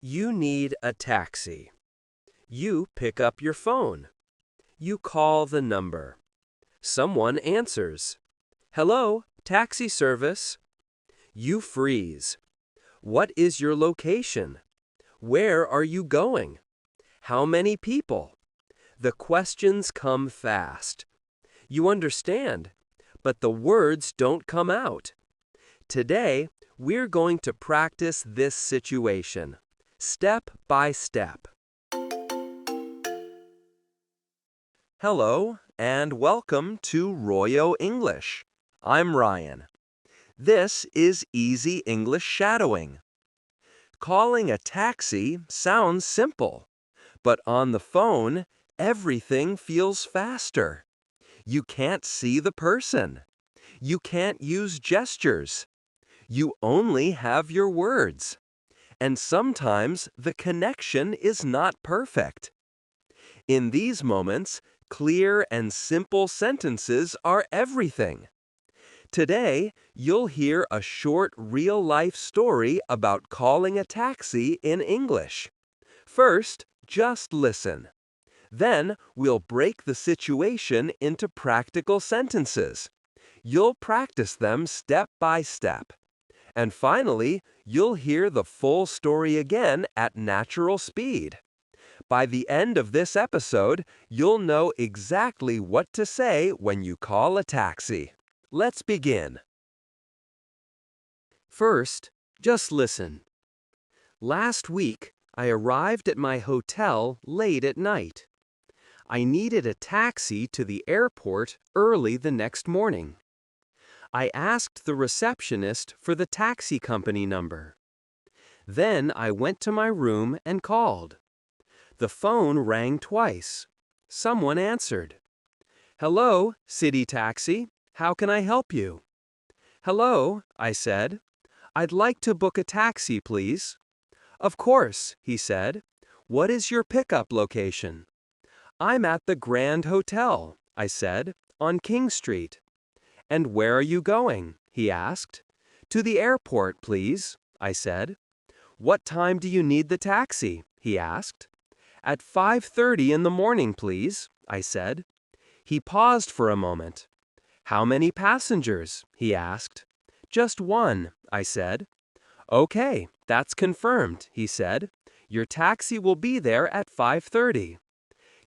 You need a taxi. You pick up your phone. You call the number. Someone answers. Hello, taxi service. You freeze. What is your location? Where are you going? How many people? The questions come fast. You understand, but the words don't come out. Today, we're going to practice this situation, step by step. Hello, and welcome to Royo English. I'm Ryan. This is Easy English Shadowing. Calling a taxi sounds simple, but on the phone, everything feels faster. You can't see the person. You can't use gestures. You only have your words. And sometimes the connection is not perfect. In these moments, clear and simple sentences are everything. Today, you'll hear a short real-life story about calling a taxi in English. First, just listen. Then, we'll break the situation into practical sentences. You'll practice them step by step. And finally, you'll hear the full story again at natural speed. By the end of this episode, you'll know exactly what to say when you call a taxi. Let's begin. First, just listen. Last week, I arrived at my hotel late at night. I needed a taxi to the airport early the next morning. I asked the receptionist for the taxi company number. Then I went to my room and called. The phone rang twice. Someone answered. Hello, City Taxi. How can I help you? Hello, I said. I'd like to book a taxi, please. Of course, he said. What is your pickup location? I'm at the Grand Hotel, I said, on King Street. And where are you going? He asked. To the airport, please, I said. What time do you need the taxi? He asked. At 5:30 in the morning, please, I said. He paused for a moment. How many passengers? He asked. Just one, I said. Okay, that's confirmed, he said. Your taxi will be there at 5:30.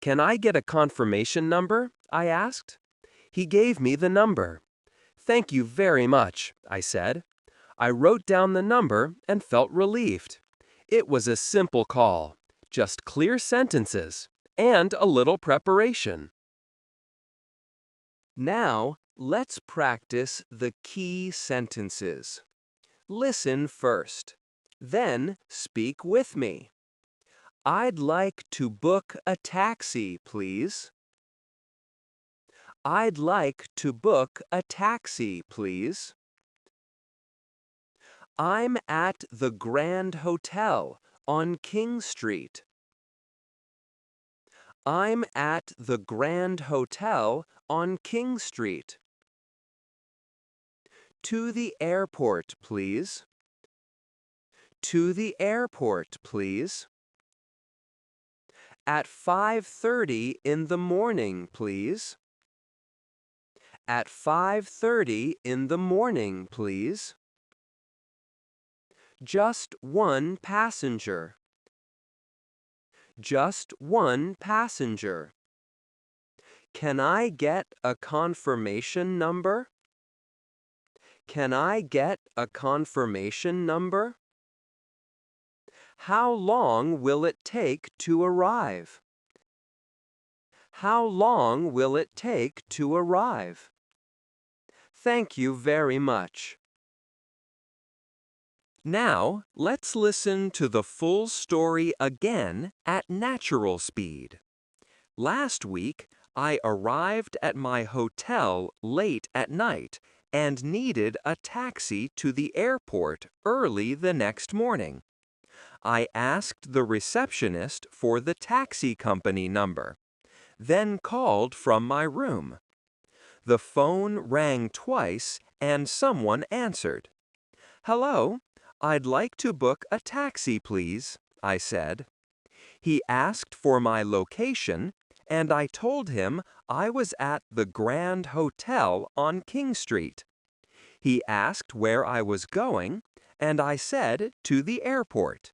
Can I get a confirmation number? I asked. He gave me the number. Thank you very much, I said. I wrote down the number and felt relieved. It was a simple call, just clear sentences, and a little preparation. Now, let's practice the key sentences. Listen first. Then speak with me. I'd like to book a taxi, please. I'd like to book a taxi, please. I'm at the Grand Hotel on King Street. I'm at the Grand Hotel on King Street. To the airport, please. To the airport, please. At 5:30 in the morning, please. At 5:30 in the morning, please. Just one passenger. Just one passenger. Can I get a confirmation number? Can I get a confirmation number? How long will it take to arrive? How long will it take to arrive? Thank you very much. Now, let's listen to the full story again at natural speed. Last week, I arrived at my hotel late at night and needed a taxi to the airport early the next morning. I asked the receptionist for the taxi company number, then called from my room. The phone rang twice and someone answered. Hello, I'd like to book a taxi, please, I said. He asked for my location, and I told him I was at the Grand Hotel on King Street. He asked where I was going, and I said to the airport.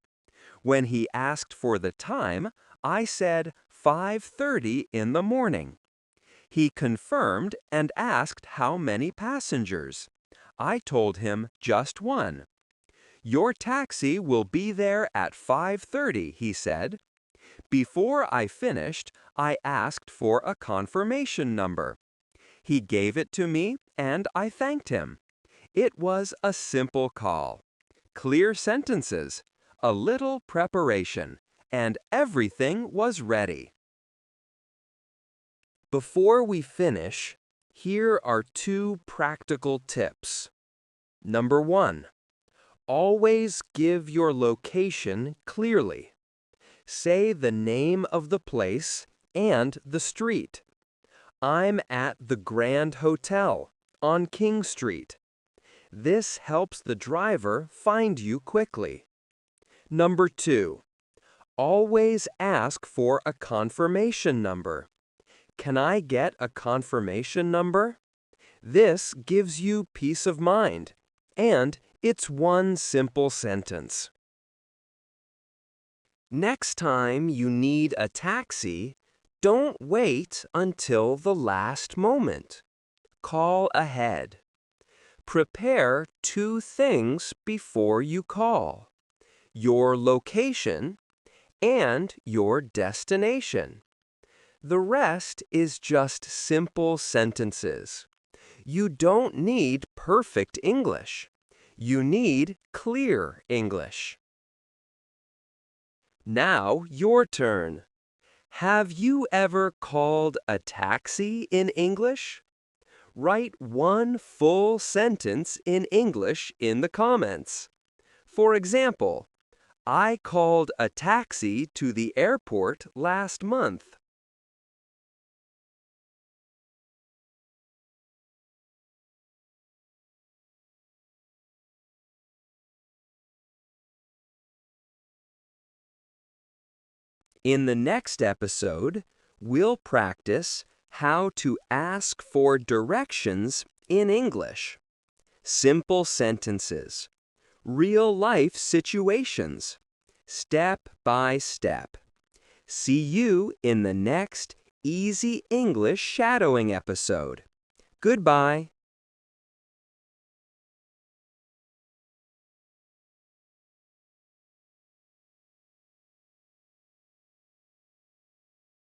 When he asked for the time, I said 5:30 in the morning. He confirmed and asked how many passengers. I told him just one. Your taxi will be there at 5:30, he said. Before I finished, I asked for a confirmation number. He gave it to me, and I thanked him. It was a simple call. Clear sentences, a little preparation, and everything was ready. Before we finish, here are 2 practical tips. Number 1. Always give your location clearly. Say the name of the place and the street. I'm at the Grand Hotel on King Street. This helps the driver find you quickly. Number 2. Always ask for a confirmation number. Can I get a confirmation number? This gives you peace of mind, and it's one simple sentence. Next time you need a taxi, don't wait until the last moment. Call ahead. Prepare 2 things before you call: your location and your destination. The rest is just simple sentences. You don't need perfect English. You need clear English. Now your turn. Have you ever called a taxi in English? Write one full sentence in English in the comments. For example, I called a taxi to the airport last month. In the next episode, we'll practice how to ask for directions in English. Simple sentences, real-life situations, step by step. See you in the next Easy English Shadowing episode. Goodbye.